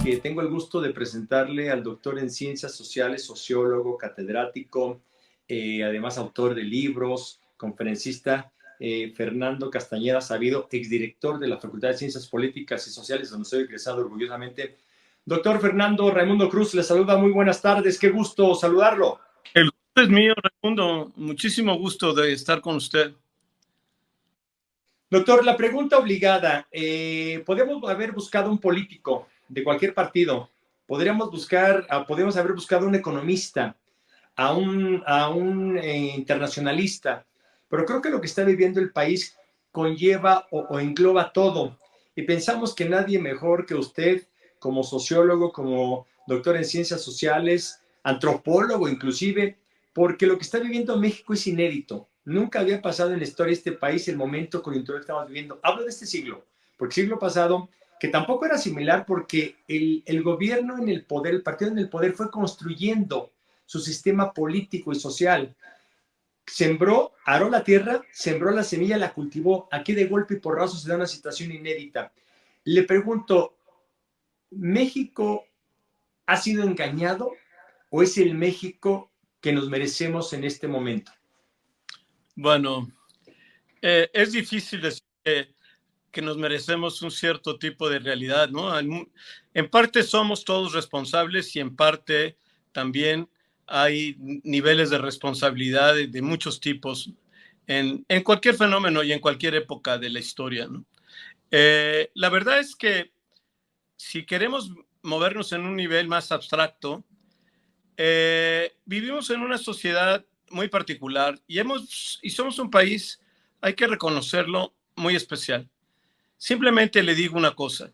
que tengo el gusto de presentarle al doctor en Ciencias Sociales, sociólogo, catedrático, además autor de libros, conferencista, Fernando Castañeda Sabido, exdirector de la Facultad de Ciencias Políticas y Sociales, donde soy egresado orgullosamente. Doctor Fernando Raimundo Cruz, le saluda, muy buenas tardes, qué gusto saludarlo. El gusto es mío, Raimundo, muchísimo gusto de estar con usted. Doctor, la pregunta obligada, podemos haber buscado un político de cualquier partido, podríamos haber buscado un economista, a un internacionalista, pero creo que lo que está viviendo el país conlleva o engloba todo, y pensamos que nadie mejor que usted, como sociólogo, como doctor en ciencias sociales, antropólogo inclusive, porque lo que está viviendo México es inédito. Nunca había pasado en la historia de este país el momento coyuntural que estamos viviendo. Hablo de este siglo, porque el siglo pasado, que tampoco era similar, porque el gobierno en el poder, el partido en el poder fue construyendo su sistema político y social. Sembró, aró la tierra, sembró la semilla, la cultivó. Aquí de golpe y porrazo se da una situación inédita. Le pregunto, ¿México ha sido engañado o es el México que nos merecemos en este momento? Bueno, es difícil decir que nos merecemos un cierto tipo de realidad, ¿no? En parte somos todos responsables y en parte también hay niveles de responsabilidad de muchos tipos en cualquier fenómeno y en cualquier época de la historia, ¿no? La verdad es que si queremos movernos en un nivel más abstracto, vivimos en una sociedad muy particular y somos un país, hay que reconocerlo, muy especial. Simplemente le digo una cosa.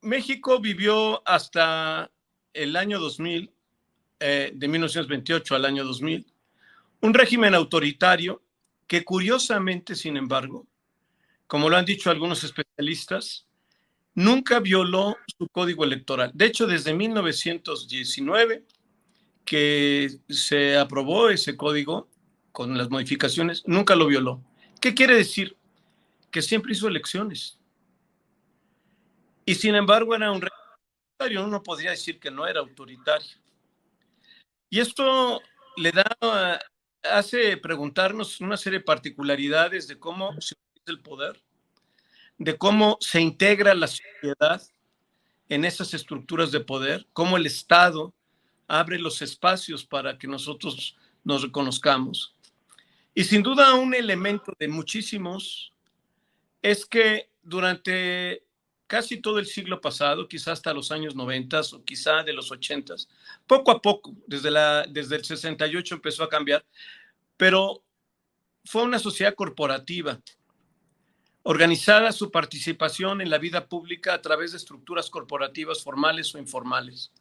México vivió hasta el año 2000, de 1928 al año 2000, un régimen autoritario que curiosamente, sin embargo, como lo han dicho algunos especialistas, nunca violó su código electoral. De hecho, desde 1919, que se aprobó ese código con las modificaciones, nunca lo violó. ¿Qué quiere decir? Que siempre hizo elecciones. Y sin embargo era un régimen autoritario. Uno podría decir que no era autoritario. Y esto hace preguntarnos una serie de particularidades de cómo se utiliza el poder, de cómo se integra la sociedad en esas estructuras de poder, cómo el Estado abre los espacios para que nosotros nos reconozcamos. Y sin duda un elemento de muchísimos es que durante casi todo el siglo pasado, quizás hasta los años 90 o quizá de los 80, poco a poco, desde el 68 empezó a cambiar, pero fue una sociedad corporativa, organizada su participación en la vida pública a través de estructuras corporativas formales o informales.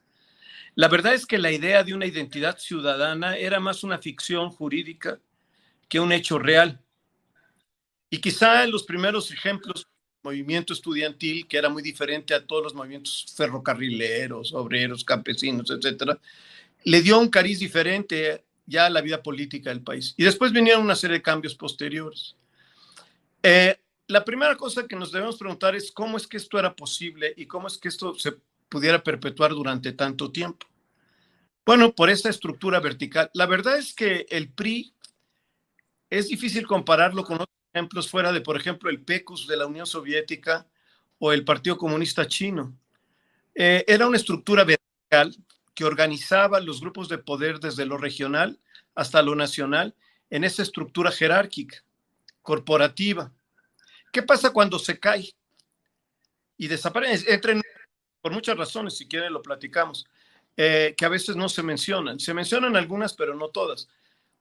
La verdad es que la idea de una identidad ciudadana era más una ficción jurídica que un hecho real. Y quizá en los primeros ejemplos, movimiento estudiantil, que era muy diferente a todos los movimientos ferrocarrileros, obreros, campesinos, etcétera, le dio un cariz diferente ya a la vida política del país. Y después vinieron una serie de cambios posteriores. La primera cosa que nos debemos preguntar es cómo es que esto era posible y cómo es que esto se pudiera perpetuar durante tanto tiempo. Bueno, por esta estructura vertical. La verdad es que el PRI es difícil compararlo con otros ejemplos fuera de, por ejemplo, el PECUS de la Unión Soviética o el Partido Comunista Chino. Era una estructura vertical que organizaba los grupos de poder desde lo regional hasta lo nacional en esa estructura jerárquica, corporativa. ¿Qué pasa cuando se cae y desaparece? Por muchas razones, si quieren lo platicamos, que a veces no se mencionan. Se mencionan algunas, pero no todas.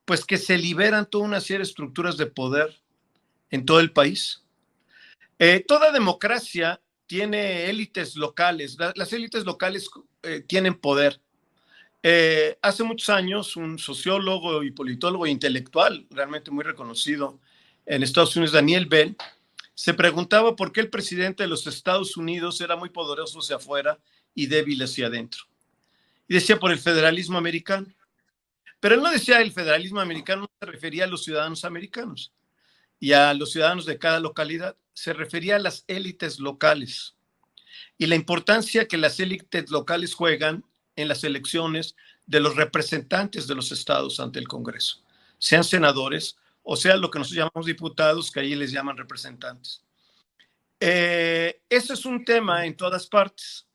Pues que se liberan toda una serie de estructuras de poder en todo el país. Toda democracia tiene élites locales. Las élites locales tienen poder. Hace muchos años, un sociólogo y politólogo intelectual, realmente muy reconocido en Estados Unidos, Daniel Bell, se preguntaba por qué el presidente de los Estados Unidos era muy poderoso hacia afuera y débil hacia adentro. Y decía por el federalismo americano. Pero él no decía el federalismo americano, no se refería a los ciudadanos americanos y a los ciudadanos de cada localidad, se refería a las élites locales. y la importancia que las élites locales juegan en las elecciones de los representantes de los estados ante el Congreso, sean senadores o sean lo que nosotros llamamos diputados, que ahí les llaman representantes. Ese es un tema en todas partes.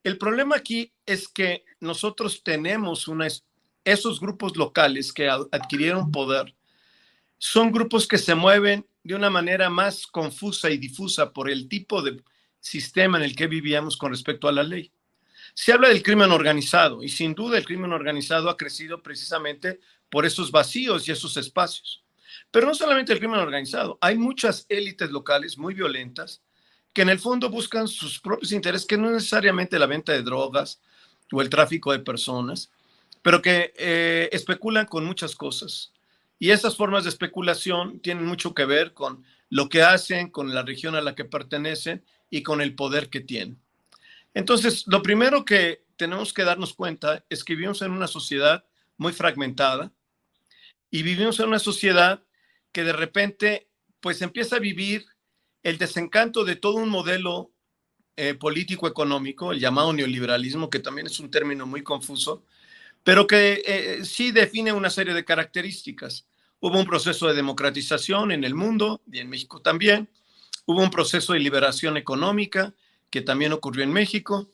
El problema aquí es que nosotros tenemos esos grupos locales que adquirieron poder, son grupos que se mueven de una manera más confusa y difusa por el tipo de sistema en el que vivíamos con respecto a la ley. Se habla del crimen organizado y sin duda el crimen organizado ha crecido precisamente por esos vacíos y esos espacios. Pero no solamente el crimen organizado, hay muchas élites locales muy violentas que en el fondo buscan sus propios intereses, que no es necesariamente la venta de drogas o el tráfico de personas, pero que especulan con muchas cosas. Y esas formas de especulación tienen mucho que ver con lo que hacen, con la región a la que pertenecen y con el poder que tienen. Entonces, lo primero que tenemos que darnos cuenta es que vivimos en una sociedad muy fragmentada y vivimos en una sociedad que de repente pues empieza a vivir el desencanto de todo un modelo político-económico, el llamado neoliberalismo, que también es un término muy confuso, pero que sí define una serie de características. Hubo un proceso de democratización en el mundo y en México también. Hubo un proceso de liberación económica que también ocurrió en México.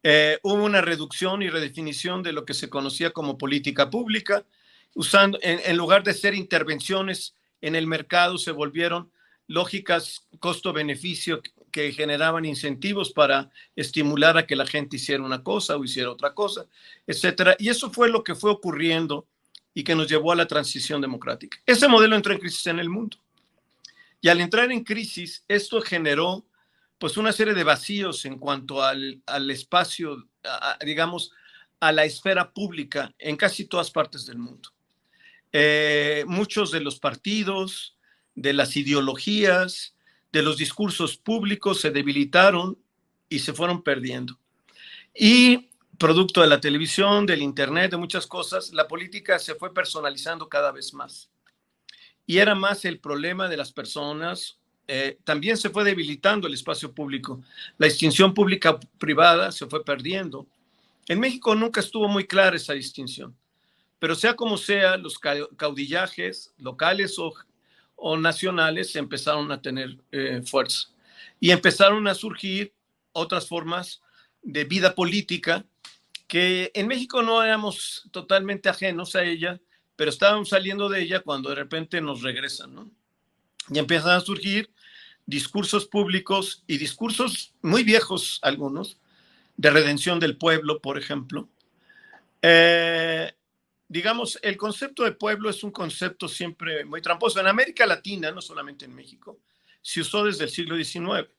Hubo una reducción y redefinición de lo que se conocía como política pública. Usando, en lugar de ser intervenciones en el mercado, se volvieron lógicas costo-beneficio que generaban incentivos para estimular a que la gente hiciera una cosa o hiciera otra cosa, etcétera. Y eso fue lo que fue ocurriendo y que nos llevó a la transición democrática. Ese modelo entró en crisis en el mundo. Y al entrar en crisis, esto generó pues una serie de vacíos en cuanto al espacio, digamos, a la esfera pública en casi todas partes del mundo. Muchos de los partidos, de las ideologías, de los discursos públicos se debilitaron y se fueron perdiendo. Y producto de la televisión, del internet, de muchas cosas, la política se fue personalizando cada vez más. Y era más el problema de las personas. También se fue debilitando el espacio público. La distinción pública-privada se fue perdiendo. En México nunca estuvo muy clara esa distinción. Pero sea como sea, los caudillajes locales o nacionales empezaron a tener fuerza. Y empezaron a surgir otras formas de vida política que en México no éramos totalmente ajenos a ella, pero estábamos saliendo de ella cuando de repente nos regresan, ¿no? Y empiezan a surgir discursos públicos y discursos muy viejos, algunos, de redención del pueblo, por ejemplo. Digamos, el concepto de pueblo es un concepto siempre muy tramposo. En América Latina, no solamente en México, se usó desde el siglo XIX,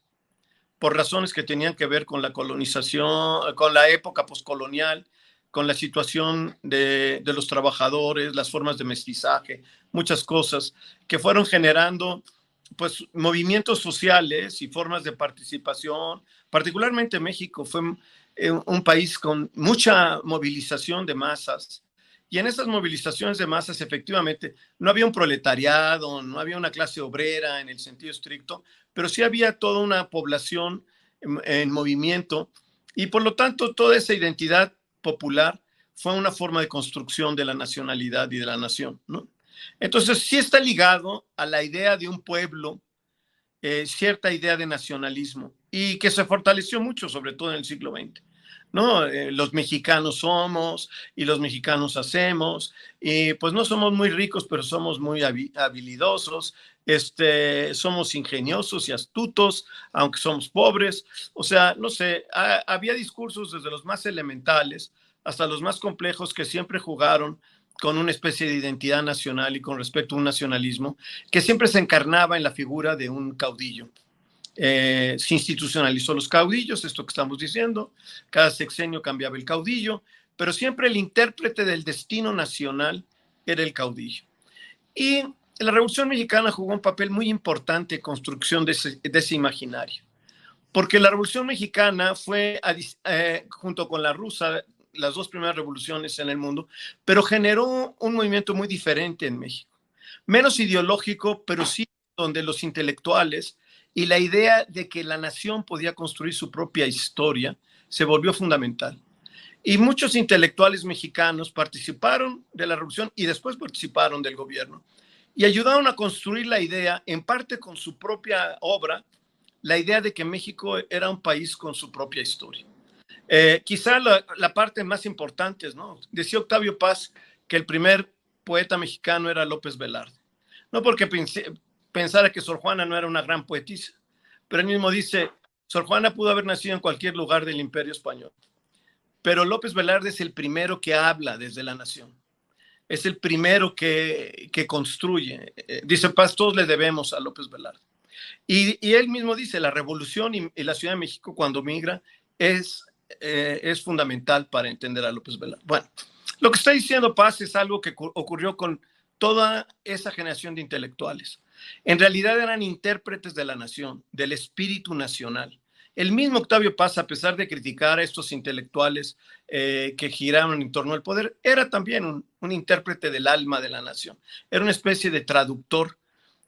por razones que tenían que ver con la colonización, con la época poscolonial, con la situación de los trabajadores, las formas de mestizaje, muchas cosas que fueron generando pues movimientos sociales y formas de participación. Particularmente México fue un país con mucha movilización de masas. Y en esas movilizaciones de masas, efectivamente, no había un proletariado, no había una clase obrera en el sentido estricto, pero sí había toda una población en movimiento y por lo tanto toda esa identidad popular fue una forma de construcción de la nacionalidad y de la nación, ¿no? Entonces sí está ligado a la idea de un pueblo, cierta idea de nacionalismo y que se fortaleció mucho, sobre todo en el siglo XX. ¿No? Los mexicanos somos y los mexicanos hacemos y pues no somos muy ricos, pero somos muy habilidosos, somos ingeniosos y astutos, aunque somos pobres. O sea, no sé, había discursos desde los más elementales hasta los más complejos que siempre jugaron con una especie de identidad nacional y con respecto a un nacionalismo que siempre se encarnaba en la figura de un caudillo. Se institucionalizó los caudillos, esto que estamos diciendo, cada sexenio cambiaba el caudillo, pero siempre el intérprete del destino nacional era el caudillo. Y la Revolución Mexicana jugó un papel muy importante en construcción de ese imaginario, porque la Revolución Mexicana fue, junto con la rusa, las dos primeras revoluciones en el mundo, pero generó un movimiento muy diferente en México, menos ideológico, pero sí donde los intelectuales y la idea de que la nación podía construir su propia historia se volvió fundamental. Y muchos intelectuales mexicanos participaron de la revolución y después participaron del gobierno y ayudaron a construir la idea, en parte con su propia obra, la idea de que México era un país con su propia historia. Quizá la parte más importante, ¿no? Decía Octavio Paz que el primer poeta mexicano era López Velarde. No porque pensara que Sor Juana no era una gran poetisa, pero él mismo dice, Sor Juana pudo haber nacido en cualquier lugar del Imperio Español, pero López Velarde es el primero que habla desde la nación. Es el primero que construye. Dice Paz, todos le debemos a López Velarde. Y él mismo dice, la revolución y la Ciudad de México cuando migra es fundamental para entender a López Velarde. Bueno, lo que está diciendo Paz es algo que ocurrió con toda esa generación de intelectuales. En realidad eran intérpretes de la nación, del espíritu nacional. El mismo Octavio Paz, a pesar de criticar a estos intelectuales que giraron en torno al poder, era también un intérprete del alma de la nación. Era una especie de traductor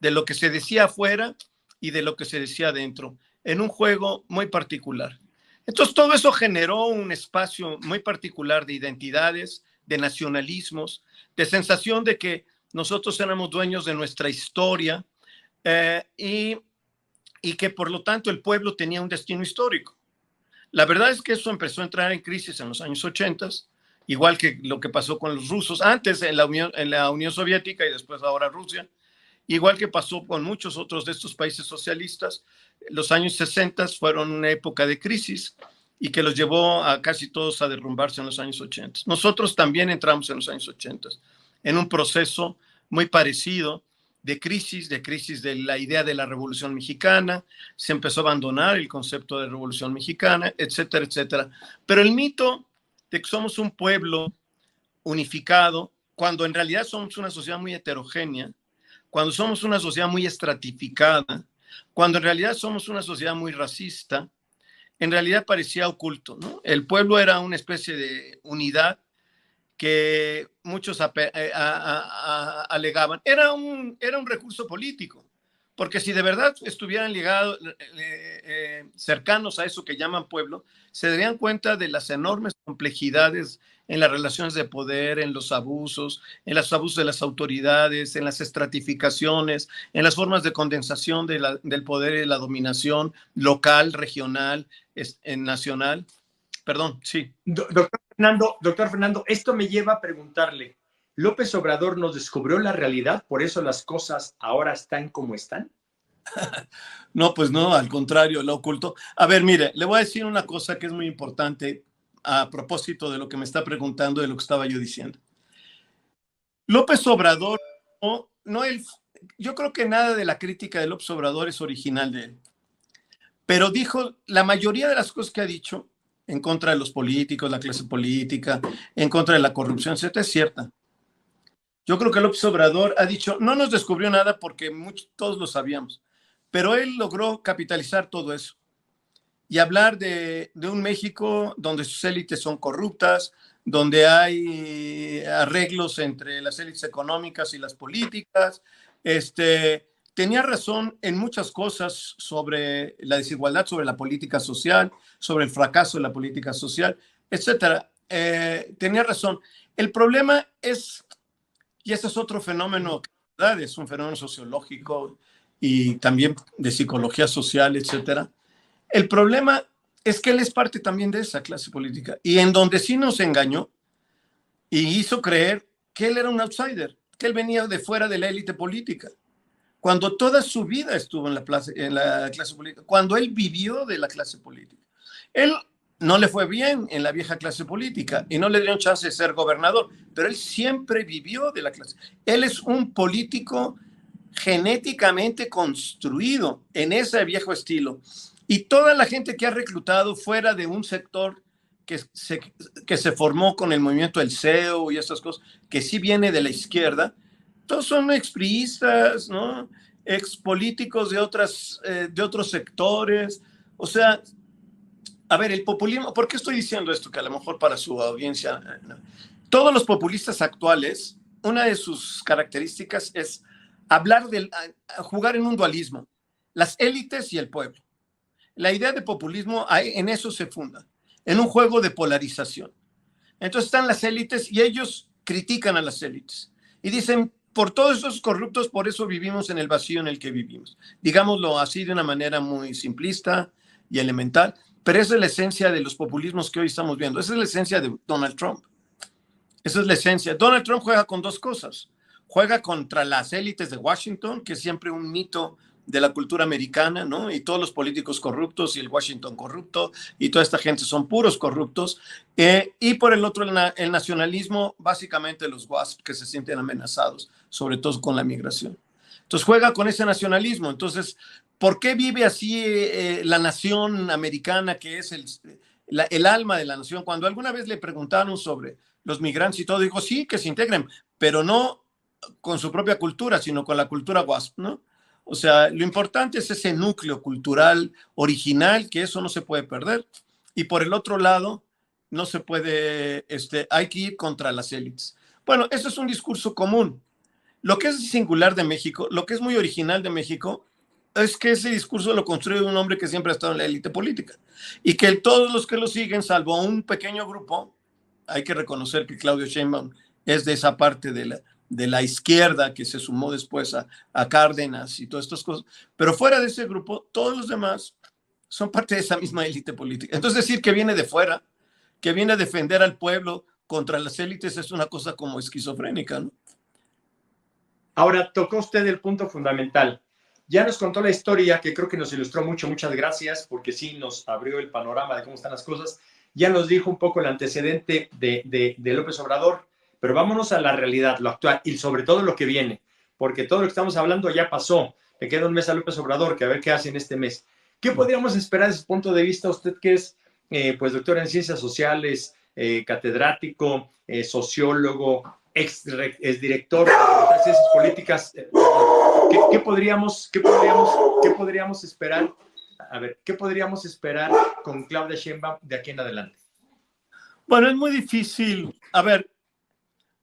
de lo que se decía afuera y de lo que se decía adentro, en un juego muy particular. Entonces, todo eso generó un espacio muy particular de identidades, de nacionalismos, de sensación de que nosotros éramos dueños de nuestra historia y que por lo tanto el pueblo tenía un destino histórico. La verdad es que eso empezó a entrar en crisis en los años 80, igual que lo que pasó con los rusos, antes en la Unión Soviética y después ahora Rusia, igual que pasó con muchos otros de estos países socialistas. Los años 60 fueron una época de crisis y que los llevó a casi todos a derrumbarse en los años 80. Nosotros también entramos en los años 80 en un proceso muy parecido de crisis de la idea de la Revolución Mexicana, se empezó a abandonar el concepto de Revolución Mexicana, etcétera, etcétera. Pero el mito de que somos un pueblo unificado, cuando en realidad somos una sociedad muy heterogénea, cuando somos una sociedad muy estratificada, cuando en realidad somos una sociedad muy racista, en realidad parecía oculto, ¿no? El pueblo era una especie de unidad que muchos alegaban. Era un recurso político, porque si de verdad estuvieran ligados, cercanos a eso que llaman pueblo, se darían cuenta de las enormes complejidades en las relaciones de poder, en los abusos de las autoridades, en las estratificaciones, en las formas de condensación del poder y de la dominación local, regional, nacional. Perdón, sí. Doctor Fernando, esto me lleva a preguntarle, ¿López Obrador nos descubrió la realidad, por eso las cosas ahora están como están? No, pues no, al contrario, lo ocultó. A ver, mire, le voy a decir una cosa que es muy importante a propósito de lo que me está preguntando, de lo que estaba yo diciendo. López Obrador, yo creo que nada de la crítica de López Obrador es original de él, pero dijo, la mayoría de las cosas que ha dicho en contra de los políticos, la clase política, en contra de la corrupción, etcétera, es cierta. Yo creo que López Obrador ha dicho, no nos descubrió nada porque todos lo sabíamos, pero él logró capitalizar todo eso y hablar de un México donde sus élites son corruptas, donde hay arreglos entre las élites económicas y las políticas. Tenía razón en muchas cosas sobre la desigualdad, sobre la política social, sobre el fracaso de la política social, etcétera. Tenía razón. El problema es, y ese es otro fenómeno, ¿verdad? Es un fenómeno sociológico y también de psicología social, etcétera. El problema es que él es parte también de esa clase política y en donde sí nos engañó y hizo creer que él era un outsider, que él venía de fuera de la élite política, cuando toda su vida estuvo en la clase política, cuando él vivió de la clase política. Él no le fue bien en la vieja clase política y no le dieron chance de ser gobernador, pero él siempre vivió de la clase. Él es un político genéticamente construido en ese viejo estilo. Y toda la gente que ha reclutado fuera de un sector que se formó con el movimiento del CEO y esas cosas, que sí viene de la izquierda, todos son expriistas, ¿no? Expolíticos de otros sectores. O sea, a ver, el populismo, ¿por qué estoy diciendo esto? Que a lo mejor para su audiencia, ¿no? Todos los populistas actuales, una de sus características es jugar en un dualismo. las élites y el pueblo. La idea de populismo en eso se funda, en un juego de polarización. Entonces están las élites y ellos critican a las élites y dicen, por todos esos corruptos, por eso vivimos en el vacío en el que vivimos. Digámoslo así de una manera muy simplista y elemental, pero esa es la esencia de los populismos que hoy estamos viendo. Esa es la esencia de Donald Trump. Esa es la esencia. Donald Trump juega con dos cosas. Juega contra las élites de Washington, que es siempre un mito de la cultura americana, ¿no? Y todos los políticos corruptos y el Washington corrupto y toda esta gente son puros corruptos. Y por el otro, el nacionalismo, básicamente los WASP que se sienten amenazados, sobre todo con la migración. Entonces juega con ese nacionalismo. Entonces, ¿por qué vive así la nación americana, que es el alma de la nación? Cuando alguna vez le preguntaron sobre los migrantes y todo, dijo, sí, que se integren, pero no con su propia cultura, sino con la cultura WASP, ¿no? O sea, lo importante es ese núcleo cultural original, que eso no se puede perder. Y por el otro lado, no se puede, hay que ir contra las élites. Bueno, eso es un discurso común. Lo que es singular de México, lo que es muy original de México, es que ese discurso lo construye un hombre que siempre ha estado en la élite política. Y que todos los que lo siguen, salvo un pequeño grupo, hay que reconocer que Claudio Sheinbaum es de esa parte de la izquierda que se sumó después a Cárdenas y todas estas cosas, pero fuera de ese grupo, todos los demás son parte de esa misma élite política. Entonces decir que viene de fuera, que viene a defender al pueblo contra las élites es una cosa como esquizofrénica, ¿no? Ahora, tocó usted el punto fundamental. Ya nos contó la historia, que creo que nos ilustró mucho, muchas gracias, porque sí nos abrió el panorama de cómo están las cosas. Ya nos dijo un poco el antecedente de López Obrador, pero vámonos a la realidad, lo actual, y sobre todo lo que viene, porque todo lo que estamos hablando ya pasó. Le queda un mes a López Obrador, que a ver qué hace en este mes. ¿Qué podríamos esperar desde ese punto de vista? Usted que es pues doctor en ciencias sociales, catedrático, sociólogo, ex director de ciencias políticas, ¿qué podríamos esperar? A ver, ¿qué podríamos esperar con Claudia Sheinbaum de aquí en adelante? Bueno, es muy difícil. A ver,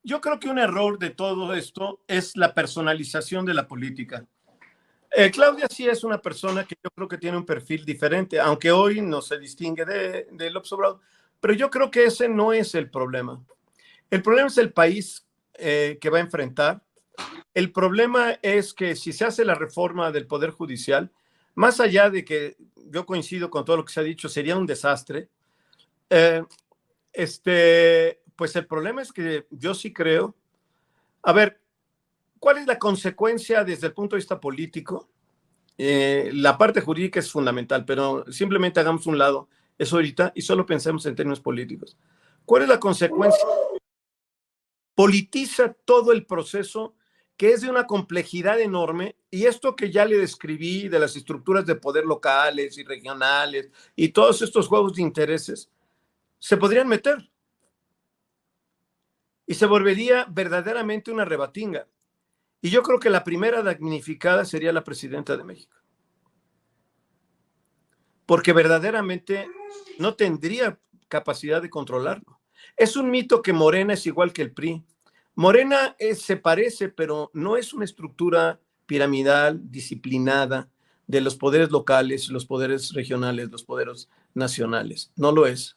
yo creo que un error de todo esto es la personalización de la política. Claudia sí es una persona que yo creo que tiene un perfil diferente, aunque hoy no se distingue de López Obrador, pero yo creo que ese no es el problema. El problema es el país que va a enfrentar. El problema es que si se hace la reforma del Poder Judicial, más allá de que yo coincido con todo lo que se ha dicho, sería un desastre, pues el problema es que yo sí creo, a ver, ¿cuál es la consecuencia desde el punto de vista político? La parte jurídica es fundamental, pero simplemente hagamos un lado eso ahorita y solo pensemos en términos políticos. ¿Cuál es la consecuencia? Politiza todo el proceso, que es de una complejidad enorme, y esto que ya le describí de las estructuras de poder locales y regionales y todos estos juegos de intereses, se podrían meter y se volvería verdaderamente una rebatinga. Y yo creo que la primera damnificada sería la presidenta de México, porque verdaderamente no tendría capacidad de controlarlo. Es un mito que Morena es igual que el PRI. Morena se parece, pero no es una estructura piramidal, disciplinada, de los poderes locales, los poderes regionales, los poderes nacionales. No lo es.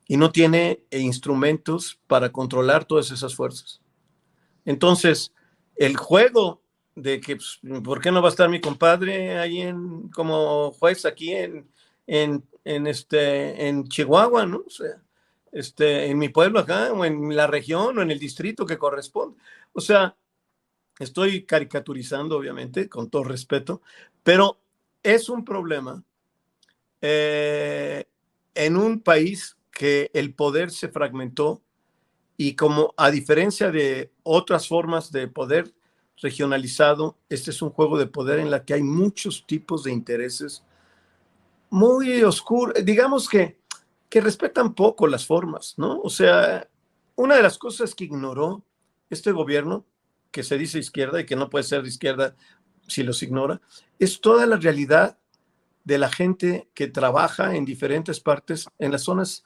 Y no tiene instrumentos para controlar todas esas fuerzas. Entonces, el juego de que, pues, ¿por qué no va a estar mi compadre ahí como juez aquí en Chihuahua, ¿no? O sea, en mi pueblo acá, o en la región, o en el distrito que corresponde. O sea, estoy caricaturizando, obviamente, con todo respeto, pero es un problema en un país que el poder se fragmentó y como a diferencia de otras formas de poder regionalizado, este es un juego de poder en la que hay muchos tipos de intereses muy oscuros, digamos que respetan poco las formas, ¿no? O sea, una de las cosas que ignoró este gobierno, que se dice izquierda y que no puede ser de izquierda si los ignora, es toda la realidad de la gente que trabaja en diferentes partes, en las zonas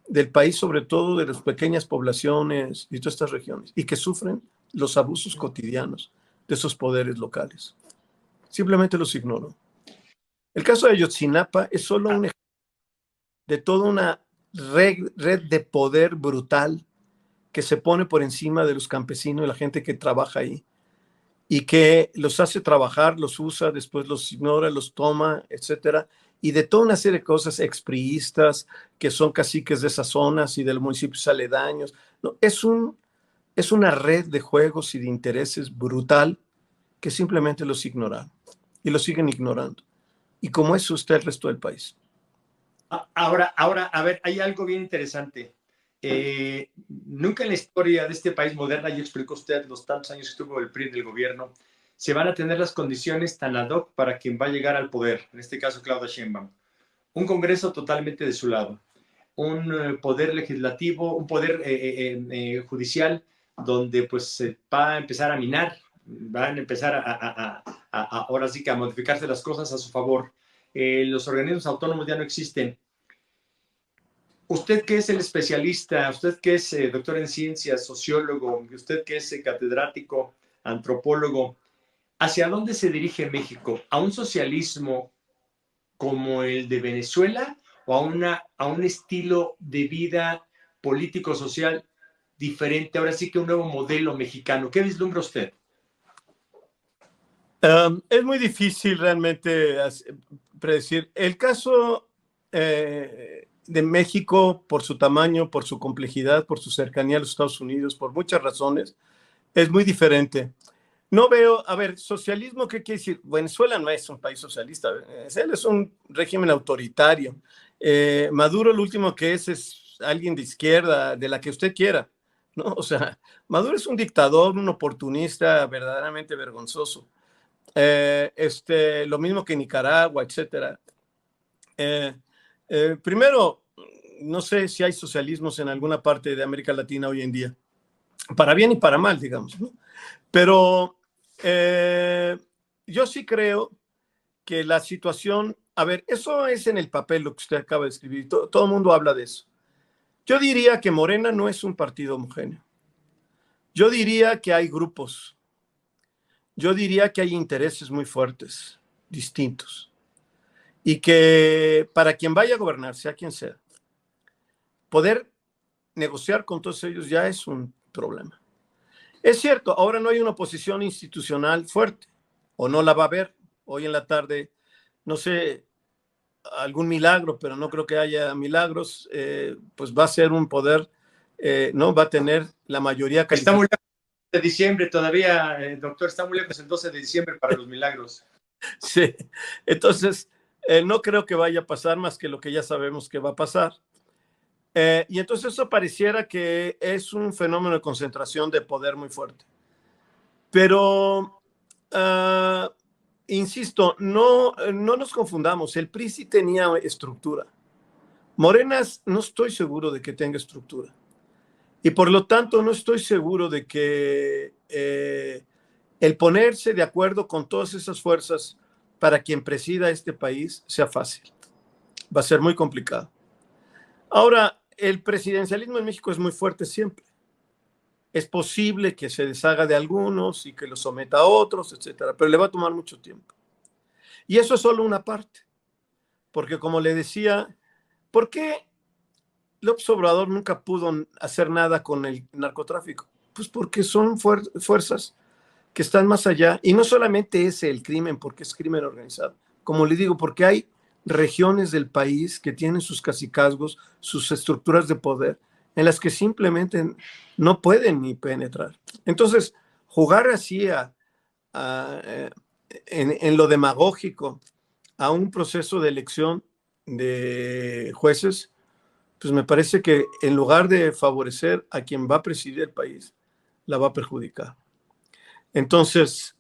del país, sobre todo de las pequeñas poblaciones y todas estas regiones, y que sufren los abusos cotidianos de esos poderes locales. simplemente los ignoró. El caso de Ayotzinapa es solo un ejemplo de toda una red de poder brutal que se pone por encima de los campesinos y la gente que trabaja ahí, y que los hace trabajar, los usa, después los ignora, los toma, etcétera, y de toda una serie de cosas expriistas que son caciques de esas zonas y de los municipios aledaños. No, es una red de juegos y de intereses brutal que simplemente los ignoran y los siguen ignorando. Y como eso está el resto del país. Ahora, a ver, hay algo bien interesante. Nunca en la historia de este país moderna, ya explicó usted los tantos años que estuvo el PRI del gobierno, se van a tener las condiciones tan ad hoc para quien va a llegar al poder, en este caso Claudia Sheinbaum. Un Congreso totalmente de su lado, un poder legislativo, un poder judicial donde pues se va a empezar a minar, van a empezar ahora sí que a modificarse las cosas a su favor. Los organismos autónomos ya no existen. Usted que es el especialista, usted que es doctor en ciencias, sociólogo, usted que es catedrático, antropólogo, ¿hacia dónde se dirige México? ¿A un socialismo como el de Venezuela o a un estilo de vida político-social diferente? Ahora sí que un nuevo modelo mexicano. ¿Qué vislumbra usted? Es muy difícil realmente predecir. El caso de México, por su tamaño, por su complejidad, por su cercanía a los Estados Unidos, por muchas razones, es muy diferente. No veo, a ver, socialismo, ¿qué quiere decir? Venezuela no es un país socialista, Venezuela es un régimen autoritario. Maduro lo último que es alguien de izquierda, de la que usted quiera, ¿no? O sea, Maduro es un dictador, un oportunista verdaderamente vergonzoso. Lo mismo que Nicaragua, etcétera. Primero, no sé si hay socialismos en alguna parte de América Latina hoy en día, para bien y para mal, digamos, ¿no? Pero yo sí creo que la situación, a ver, eso es en el papel lo que usted acaba de escribir, todo el mundo habla de eso. Yo diría que Morena no es un partido homogéneo. Yo diría que hay grupos. Yo diría que hay intereses muy fuertes, distintos. Y que para quien vaya a gobernar, sea quien sea, poder negociar con todos ellos ya es un problema. Es cierto, ahora no hay una oposición institucional fuerte, o no la va a haber. Hoy en la tarde, no sé, algún milagro, pero no creo que haya milagros, pues va a ser un poder, ¿no? Va a tener la mayoría Está calificada. muy lejos de diciembre todavía, doctor, está muy lejos el 12 de diciembre para los milagros. Sí, entonces no creo que vaya a pasar más que lo que ya sabemos que va a pasar. Y entonces eso pareciera que es un fenómeno de concentración de poder muy fuerte. Pero, insisto, no nos confundamos. El PRI sí tenía estructura. Morenas no estoy seguro de que tenga estructura. Y por lo tanto no estoy seguro de que el ponerse de acuerdo con todas esas fuerzas para quien presida este país sea fácil. Va a ser muy complicado. Ahora, el presidencialismo en México es muy fuerte siempre. Es posible que se deshaga de algunos y que los someta a otros, etcétera, pero le va a tomar mucho tiempo. Y eso es solo una parte, porque como le decía, ¿por qué López Obrador nunca pudo hacer nada con el narcotráfico? Pues porque son fuerzas que están más allá, y no solamente es el crimen, porque es crimen organizado, como le digo, porque hay regiones del país que tienen sus cacicazgos, sus estructuras de poder, en las que simplemente no pueden ni penetrar. Entonces, jugar así en lo demagógico a un proceso de elección de jueces, pues me parece que en lugar de favorecer a quien va a presidir el país, la va a perjudicar. Entonces,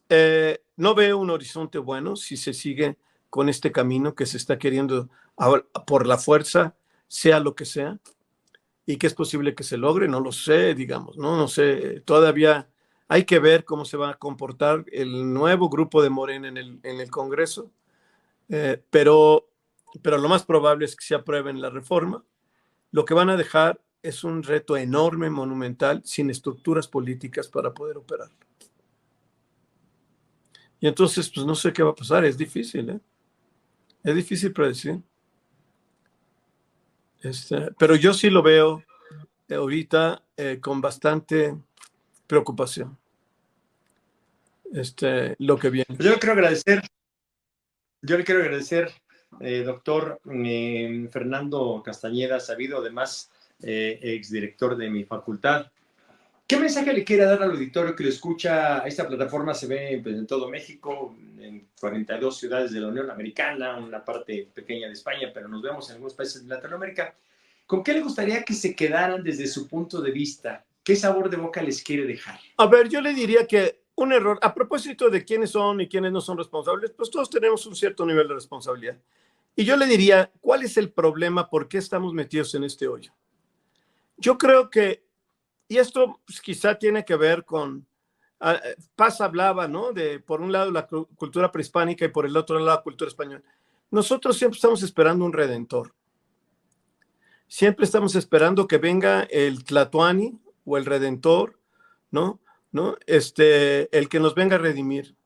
no veo un horizonte bueno si se sigue con este camino que se está queriendo por la fuerza, sea lo que sea, y que es posible que se logre, no lo sé, digamos, no sé, todavía hay que ver cómo se va a comportar el nuevo grupo de Morena en el Congreso, pero lo más probable es que se aprueben la reforma. Lo que van a dejar es un reto enorme, monumental, sin estructuras políticas para poder operar. Y entonces, pues no sé qué va a pasar, es difícil, ¿eh? Es difícil predecir. Pero yo sí lo veo ahorita con bastante preocupación, lo que viene. Pues yo le quiero agradecer, doctor Fernando Castañeda, sabido además exdirector de mi facultad. ¿Qué mensaje le quiere dar al auditorio que lo escucha? Esta plataforma se ve pues, en todo México, en 42 ciudades de la Unión Americana, una parte pequeña de España, pero nos vemos en algunos países de Latinoamérica. ¿Con qué le gustaría que se quedaran desde su punto de vista? ¿Qué sabor de boca les quiere dejar? A ver, yo le diría que un error, a propósito de quiénes son y quiénes no son responsables, pues todos tenemos un cierto nivel de responsabilidad. Y yo le diría, ¿cuál es el problema? ¿Por qué estamos metidos en este hoyo? Yo creo que, y esto pues, quizá tiene que ver con, Paz hablaba, ¿no? De, por un lado, la cultura prehispánica y por el otro lado, la cultura española. Nosotros siempre estamos esperando un redentor. Siempre estamos esperando que venga el Tlatoani o el redentor, ¿no? ¿No? El que nos venga a redimir.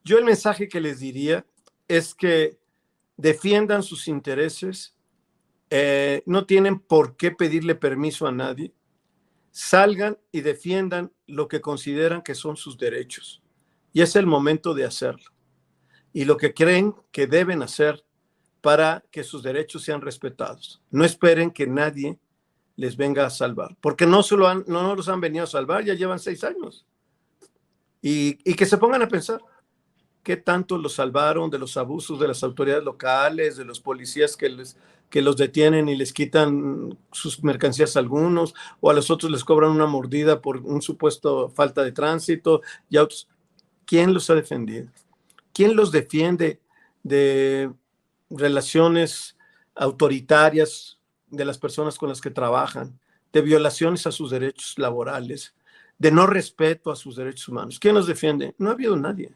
Yo el mensaje que les diría es que defiendan sus intereses, no tienen por qué pedirle permiso a nadie, salgan y defiendan lo que consideran que son sus derechos. Y es el momento de hacerlo. Y lo que creen que deben hacer para que sus derechos sean respetados. No esperen que nadie les venga a salvar, porque no los han venido a salvar, ya llevan 6 años. Y que se pongan a pensar qué tanto los salvaron de los abusos de las autoridades locales, de los policías que los detienen y les quitan sus mercancías a algunos, o a los otros les cobran una mordida por un supuesto falta de tránsito, y a otros. ¿Quién los ha defendido? ¿Quién los defiende de relaciones autoritarias de las personas con las que trabajan, de violaciones a sus derechos laborales, de no respeto a sus derechos humanos? ¿Quién los defiende? No ha habido nadie.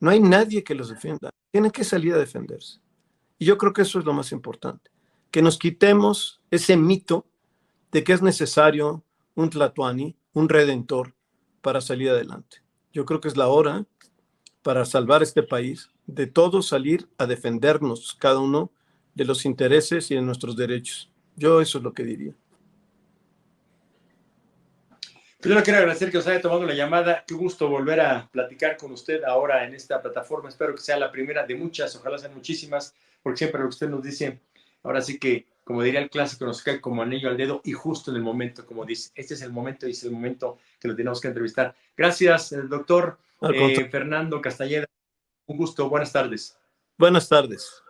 No hay nadie que los defienda. Tienen que salir a defenderse. Y yo creo que eso es lo más importante, que nos quitemos ese mito de que es necesario un Tlatoani, un redentor, para salir adelante. Yo creo que es la hora para salvar este país, de todos salir a defendernos, cada uno de los intereses y de nuestros derechos. Yo eso es lo que diría. Yo le quiero agradecer que os haya tomado la llamada. Qué gusto volver a platicar con usted ahora en esta plataforma. Espero que sea la primera de muchas, ojalá sean muchísimas, porque siempre lo que usted nos dice, ahora sí que, como diría el clásico, nos cae como anillo al dedo y justo en el momento, como dice, este es el momento y es el momento que lo tenemos que entrevistar. Gracias, el doctor Fernando Castañeda. Un gusto, buenas tardes. Buenas tardes.